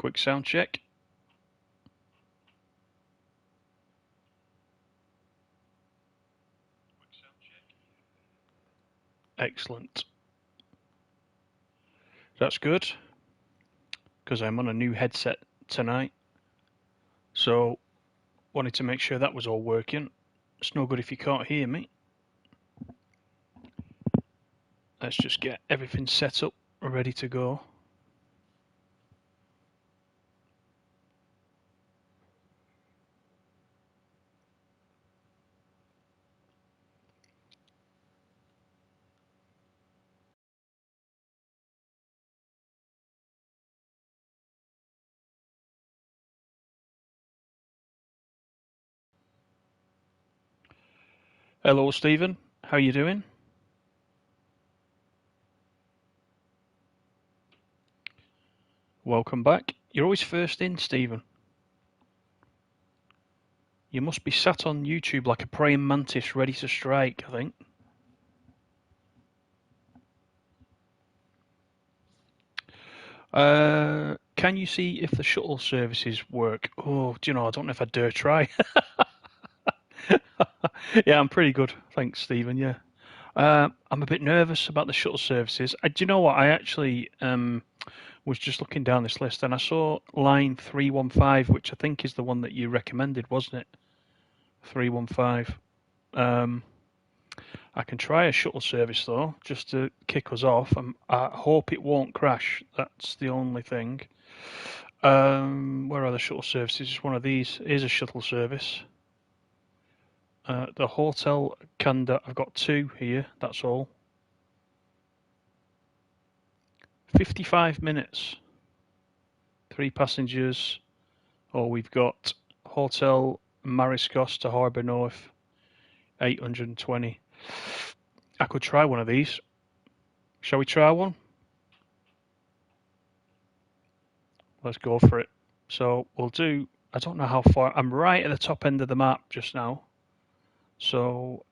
Quick sound check. Excellent. That's good, because I'm on a new headset tonight. So, wanted to make sure that was all working. It's no good if you can't hear me. Let's just get everything set up, ready to go. Hello, Stephen. How you doing? Welcome back. You're always first in, Stephen. You must be sat on YouTube like a praying mantis ready to strike, I think. Can you see if the shuttle services work? Oh, do you know, I don't know if I dare try. Yeah, I'm pretty good. Thanks, Stephen. Yeah. I'm a bit nervous about the shuttle services. Do you know what? I actually was just looking down this list and I saw line 315, which I think is the one that you recommended, wasn't it? 315. I can try a shuttle service though, just to kick us off. I hope it won't crash. That's the only thing. Where are the shuttle services? Just one of these is a shuttle service. The Hotel Kanda, I've got two here, that's all. 55 minutes. 3 passengers. Oh, we've got Hotel Mariscos to Harbour North, 820. I could try one of these. Shall we try one? Let's go for it. So we'll do, I don't know how far, I'm right at the top end of the map just now. So,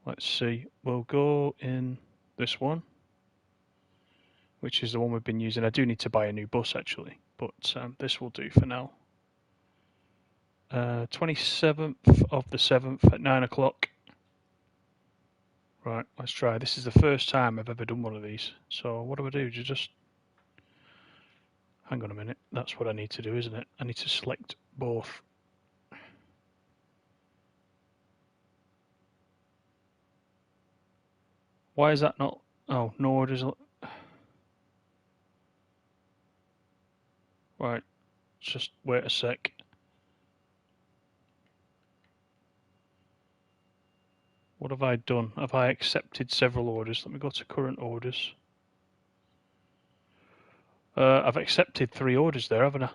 let's see, we'll go in this one, which is the one we've been using. I do need to buy a new bus actually, but this will do for now. 27th of the 7th at 9 o'clock. Right, let's try. This is the first time I've ever done one of these. So what do I do? Just hang on a minute. That's what I need to do, isn't it? I need to select both. Why is that not? Oh, no orders. Right, just wait a sec. What have I done? Have I accepted several orders? Let me go to current orders. I've accepted 3 orders there, haven't I?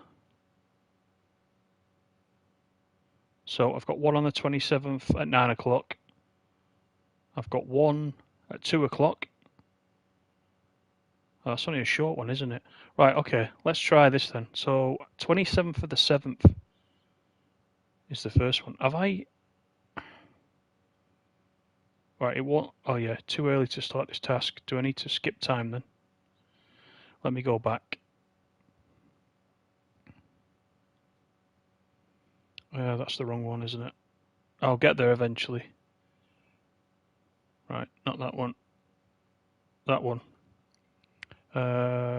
So I've got one on the 27th at 9 o'clock. I've got one at 2 o'clock. Oh, that's only a short one, isn't it? Right, okay, let's try this then. So 27th of the 7th is the first one. Have I... Right, it won't... Oh yeah, too early to start this task. Do I need to skip time then? Let me go back. Yeah, that's the wrong one, isn't it? I'll get there eventually. Right, not that one. That one.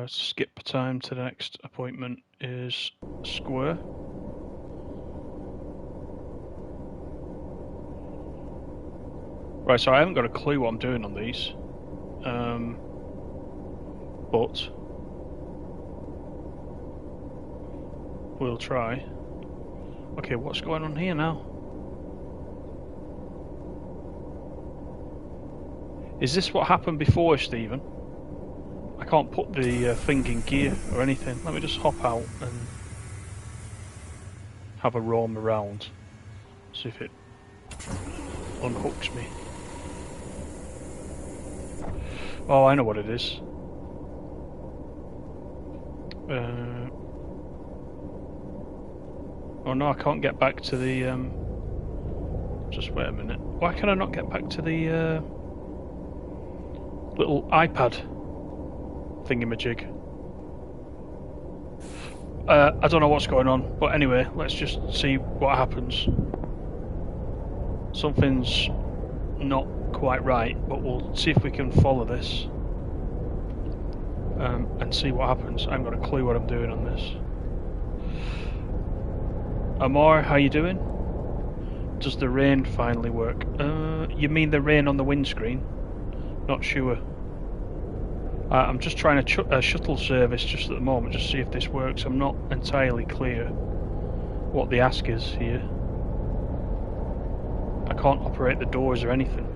Skip time to the next appointment is square. Right, so I haven't got a clue what I'm doing on these. But we'll try. Okay, what's going on here now? Is this what happened before, Stephen? I can't put the thing in gear or anything. Let me just hop out and have a roam around. See if it unhooks me. Oh, I know what it is. Oh no, I can't get back to the... Just wait a minute. Why can I not get back to the little iPad thingamajig? I don't know what's going on, but anyway, let's just see what happens. Something's not quite right, but we'll see if we can follow this and see what happens. I haven't got a clue what I'm doing on this. Amar, how you doing? Does the rain finally work? You mean the rain on the windscreen? Not sure. I'm just trying a shuttle service just at the moment, just to see if this works. I'm not entirely clear what the ask is here. I can't operate the doors or anything.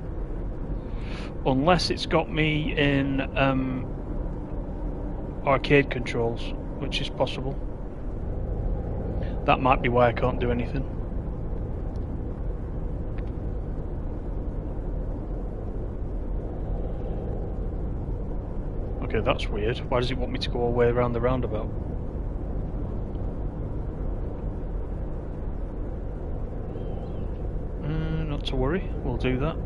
Unless it's got me in arcade controls, which is possible. That might be why I can't do anything. Okay, that's weird. Why does it want me to go all the way around the roundabout? Not to worry, we'll do that.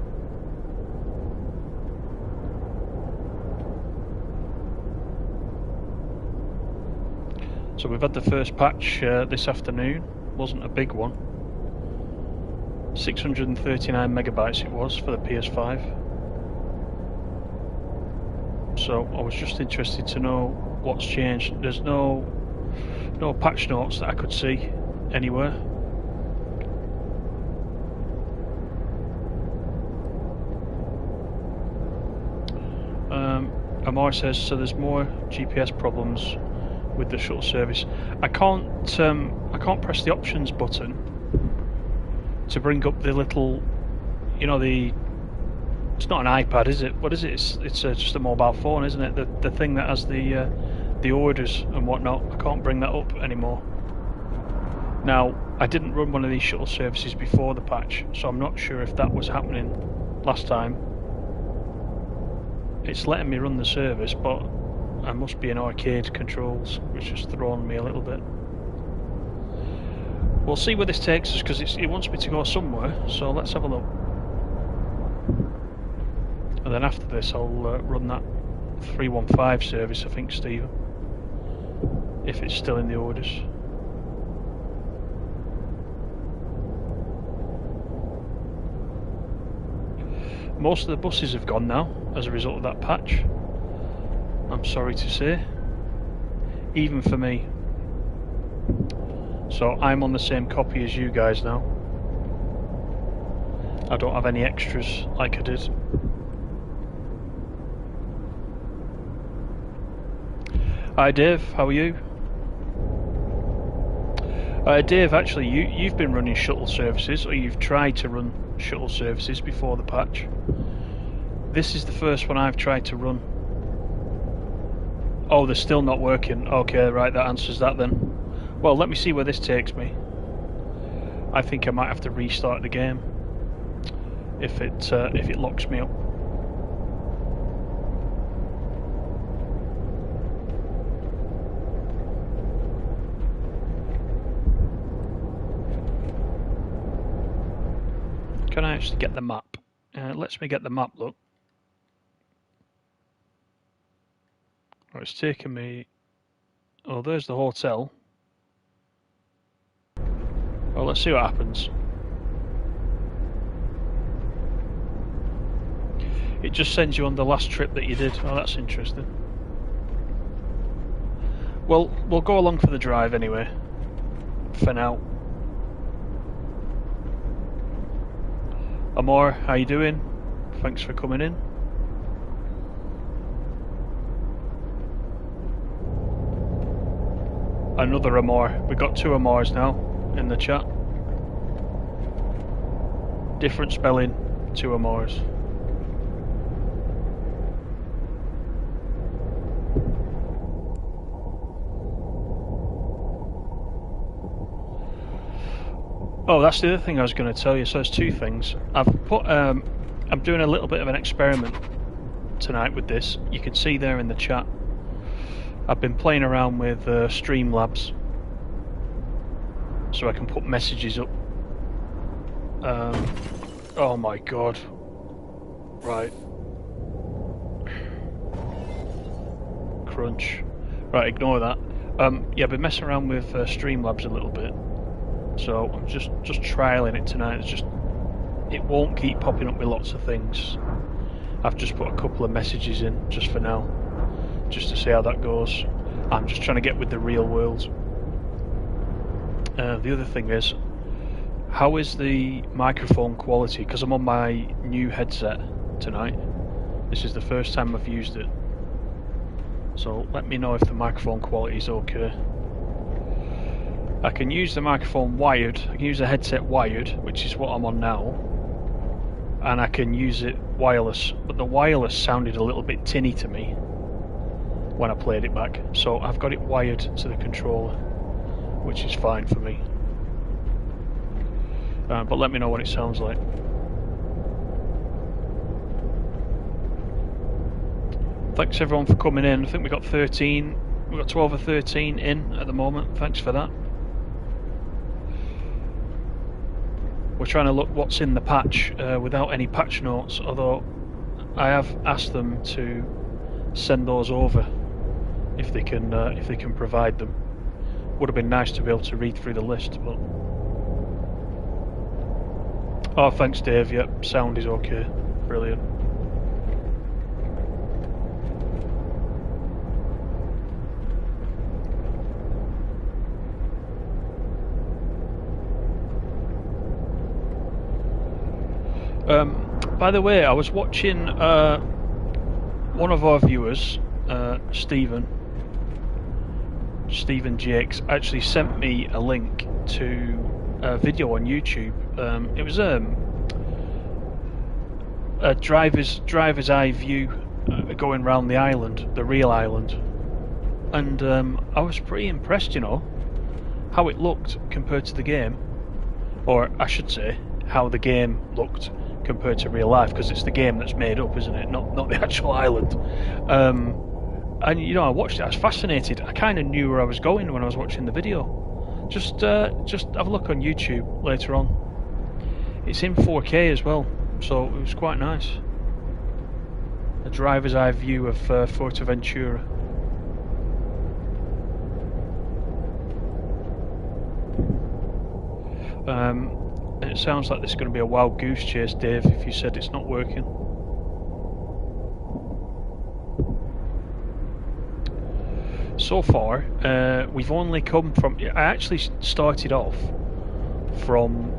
So we've had the first patch this afternoon. Wasn't a big one. 639 megabytes it was for the PS5. So I was just interested to know what's changed. There's no patch notes that I could see anywhere. Amar says, so there's more GPS problems with the shuttle service. I can't press the options button to bring up the little, you know, it's not an iPad, is it? What is it? It's just a mobile phone, isn't it? The thing that has the orders and whatnot. I can't bring that up anymore. Now, I didn't run one of these shuttle services before the patch, so I'm not sure if that was happening last time. It's letting me run the service, but I must be in arcade controls, which has thrown me a little bit. We'll see where this takes us, because it wants me to go somewhere, so let's have a look. And then after this I'll run that 315 service, I think, Stephen, if it's still in the orders. Most of the buses have gone now as a result of that patch, I'm sorry to say, even for me. So I'm on the same copy as you guys now. I don't have any extras like I did. Hi Dave, how are you? Dave, actually you've been running shuttle services, or you've tried to run shuttle services before the patch. This is the first one I've tried to run. Oh, they're still not working. Okay, right, that answers that then. Well, let me see where this takes me. I think I might have to restart the game if it locks me up. Can I actually get the map? Lets me get the map, look. Oh, it's taken me... Oh, there's the hotel. Well, let's see what happens. It just sends you on the last trip that you did. Oh, that's interesting. Well, we'll go along for the drive anyway, for now. Amor, how you doing? Thanks for coming in. Another Amor. We've got two Amors now in the chat. Different spelling, two Amors. Oh, that's the other thing I was going to tell you. So there's two things. I've put. I'm doing a little bit of an experiment tonight with this. You can see there in the chat. I've been playing around with Streamlabs, so I can put messages up. Oh my god! Right. Crunch. Right, ignore that. Yeah, I've been messing around with Streamlabs a little bit, so I'm just trialing it tonight. It won't keep popping up with lots of things. I've just put a couple of messages in just for now, just to see how that goes. I'm just trying to get with the real world. The other thing is, how is the microphone quality? Because I'm on my new headset tonight. This is the first time I've used it. So let me know if the microphone quality is okay. I can use the microphone wired, I can use the headset wired, which is what I'm on now, and I can use it wireless, but the wireless sounded a little bit tinny to me when I played it back, so I've got it wired to the controller, which is fine for me. But let me know what it sounds like. Thanks everyone for coming in. I think we've got 12 or 13 in at the moment. Thanks for that. We're trying to look what's in the patch without any patch notes, although I have asked them to send those over if they can provide them. Would have been nice to be able to read through the list, but oh, thanks Dave. Yep, sound is okay. Brilliant. By the way, I was watching one of our viewers, Stephen Jakes, actually sent me a link to a video on YouTube. It was a driver's eye view going around the island, the real island, and I was pretty impressed, you know, how it looked compared to the game, or I should say, how the game looked compared to real life, because it's the game that's made up, isn't it? Not the actual island. And you know, I watched it. I was fascinated. I kind of knew where I was going when I was watching the video. Just have a look on YouTube later on. It's in 4K as well, so it was quite nice. A driver's eye view of Fuerteventura. And it sounds like this is going to be a wild goose chase, Dave, if you said it's not working. So far, we've only come from... I actually started off from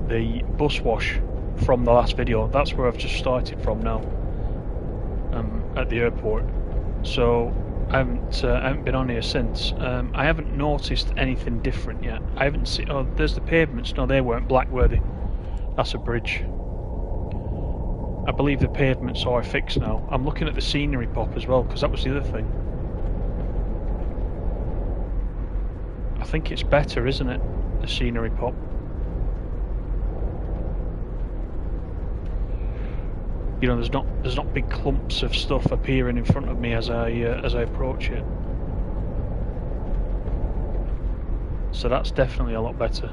the bus wash from the last video. That's where I've just started from now, at the airport. So I haven't been on here since. I haven't noticed anything different yet. I haven't seen... Oh, there's the pavements. No, they weren't black, were they? That's a bridge. I believe the pavements are fixed now. I'm looking at the scenery pop as well, because that was the other thing. I think it's better, isn't it? The scenery pop. You know, there's not big clumps of stuff appearing in front of me as I approach it. So that's definitely a lot better.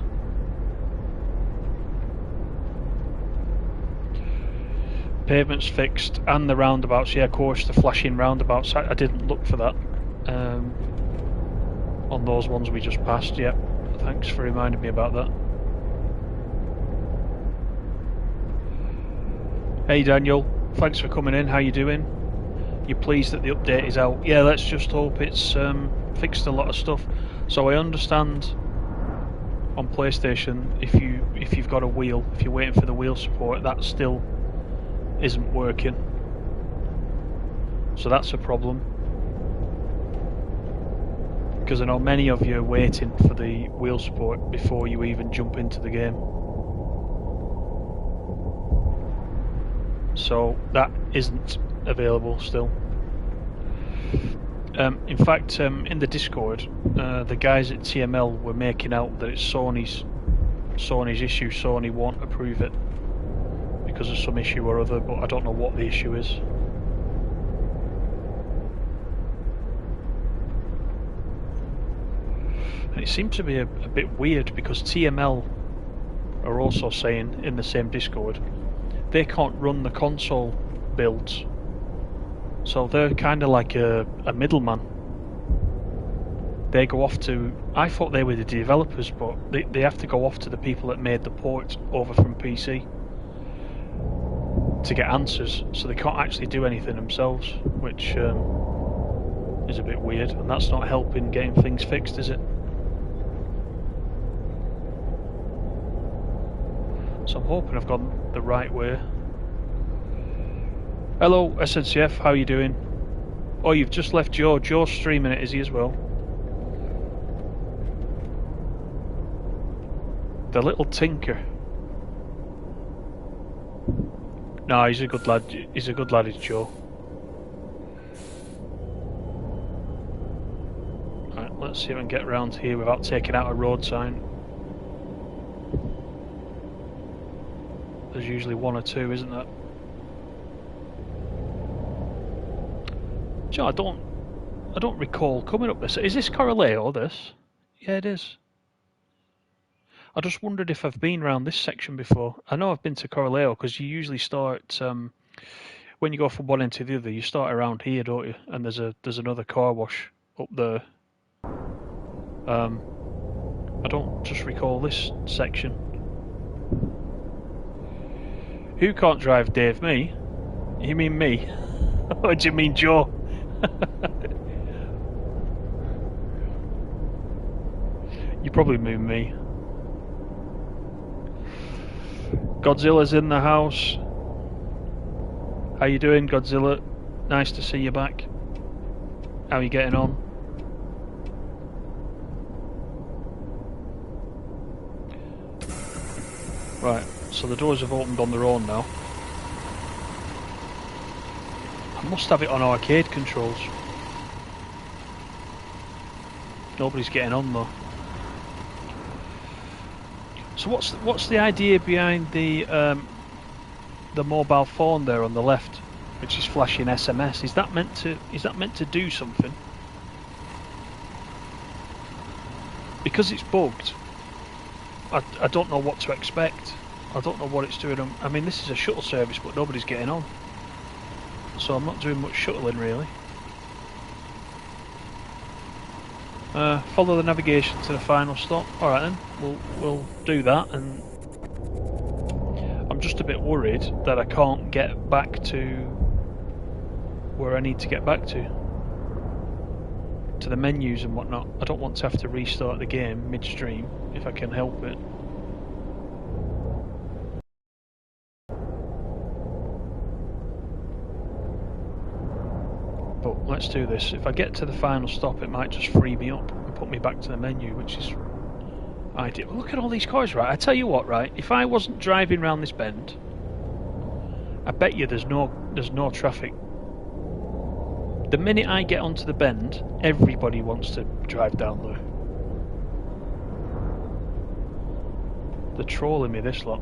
Pavements fixed and the roundabouts. Yeah, of course, the flashing roundabouts. I didn't look for that on those ones we just passed. Yeah, thanks for reminding me about that. Hey Daniel, thanks for coming in. How you doing? You pleased that the update is out? Yeah, let's just hope it's fixed a lot of stuff. So I understand on PlayStation, if you've got a wheel, if you're waiting for the wheel support, that still isn't working. So that's a problem. Because I know many of you are waiting for the wheel support before you even jump into the game. So that isn't available still. In fact, in the Discord, the guys at TML were making out that it's Sony's issue. Sony won't approve it because of some issue or other, but I don't know what the issue is. And it seemed to be a bit weird because TML are also saying in the same Discord they can't run the console builds, so they're kind of like a middleman. they go off to... I thought they were the developers, but they have to go off to the people that made the port over from PC to get answers, so they can't actually do anything themselves, which is a bit weird, and that's not helping getting things fixed, is it? So I'm hoping I've gone the right way. Hello SNCF, how are you doing? Oh, you've just left Joe. Joe's streaming it, is he as well? The little tinker. No, he's a good lad. He's a good lad, is Joe. Right, let's see if I can get around here without taking out a road sign. There's usually one or two, isn't there? Joe, I don't recall coming up this. Is this Corraleo, this? Yeah, it is. I just wondered if I've been around this section before. I know I've been to Corraleo because you usually start when you go from one end to the other. You start around here, don't you? And there's another car wash up there. I don't just recall this section. Who can't drive, Dave? Me? You mean me? Or do you mean Joe? You probably mean me. Godzilla's in the house. How you doing, Godzilla? Nice to see you back. How are you getting on? Right, so the doors have opened on their own now. I must have it on arcade controls. Nobody's getting on though. So what's the idea behind the mobile phone there on the left, which is flashing SMS? Is that meant to do something? Because it's bugged, I don't know what to expect. I don't know what it's doing. I mean, this is a shuttle service, but nobody's getting on, so I'm not doing much shuttling really. Follow the navigation to the final stop. Alright then, we'll do that, and I'm just a bit worried that I can't get back to where I need to get back to the menus and whatnot. I don't want to have to restart the game midstream if I can help it. But let's do this. If I get to the final stop, it might just free me up and put me back to the menu, which is ideal. Look at all these cars, right? I tell you what, right? If I wasn't driving around this bend, I bet you there's no traffic. The minute I get onto the bend, everybody wants to drive down there. They're trolling me, this lot.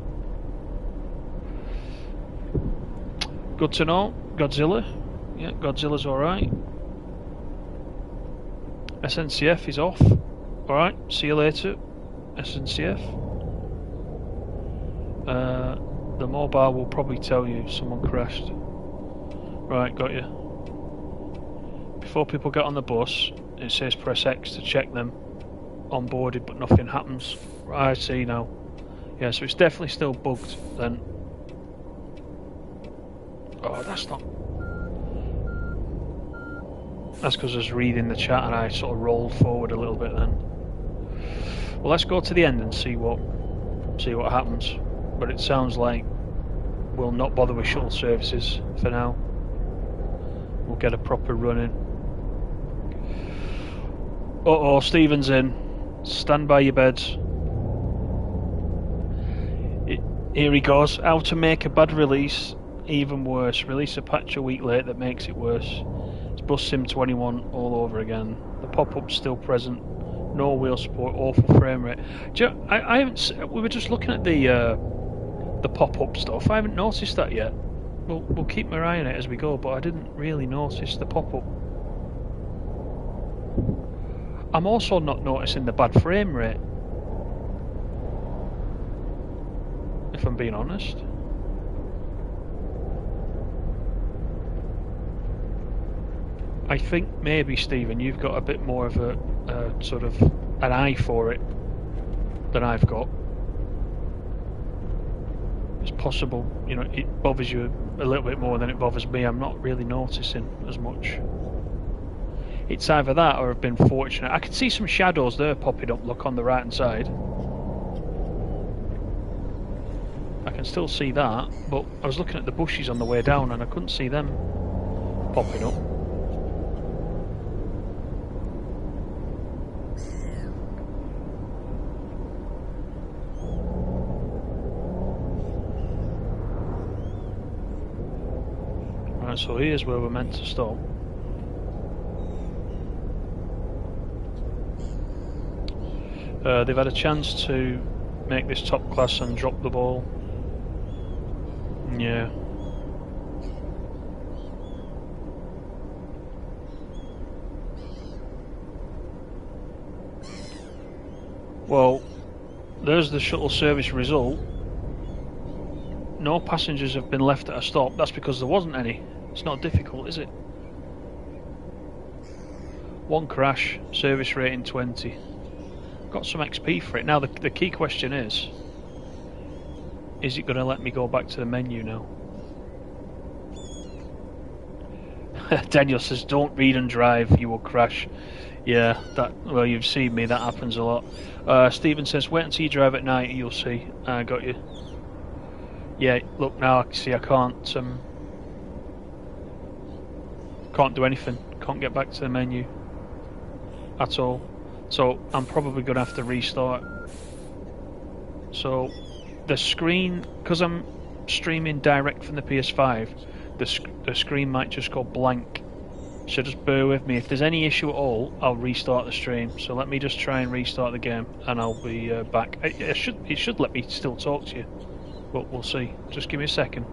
Good to know, Godzilla. Yeah, Godzilla's alright. SNCF is off. Alright, see you later, SNCF. The mobile will probably tell you someone crashed. Right, got you. Before people get on the bus, it says press X to check them onboarded, but nothing happens. I see now. Yeah, so it's definitely still bugged then. Oh, that's not... That's because I was reading the chat and I sort of rolled forward a little bit then. Well, let's go to the end and see what happens. But it sounds like we'll not bother with shuttle services for now. We'll get a proper run in. Uh-oh, Stephen's in. Stand by your beds. Here he goes. How to make a bad release even worse. Release a patch a week late that makes it worse. It's Bus Sim 21 all over again. The pop-up's still present. No wheel support. Awful frame rate. I haven't. We were just looking at the pop-up stuff. I haven't noticed that yet. We'll keep my eye on it as we go, but I didn't really notice the pop-up. I'm also not noticing the bad frame rate, if I'm being honest. I think maybe, Stephen, you've got a bit more of a sort of an eye for it than I've got. It's possible, you know, it bothers you a little bit more than it bothers me. I'm not really noticing as much. It's either that or I've been fortunate. I can see some shadows there popping up, look, on the right hand side. I can still see that, but I was looking at the bushes on the way down and I couldn't see them popping up. Right, so here's where we're meant to stop. They've had a chance to make this top class and drop the ball. Yeah. Well, there's the shuttle service result. No passengers have been left at a stop. That's because there wasn't any. It's not difficult, is it? One crash, service rating 20. Got some XP for it. Now the key question is it going to let me go back to the menu now? Daniel says, don't read and drive, you will crash. Yeah, well, you've seen me, that happens a lot. Stephen says, wait until you drive at night, you'll see. I got you. Yeah, look now, I see I can't do anything. Can't get back to the menu at all. So I'm probably going to have to restart. So the screen, because I'm streaming direct from the PS5, the screen might just go blank. So just bear with me. If there's any issue at all, I'll restart the stream. So let me just try and restart the game, and I'll be back. It should let me still talk to you, but we'll see. Just give me a second.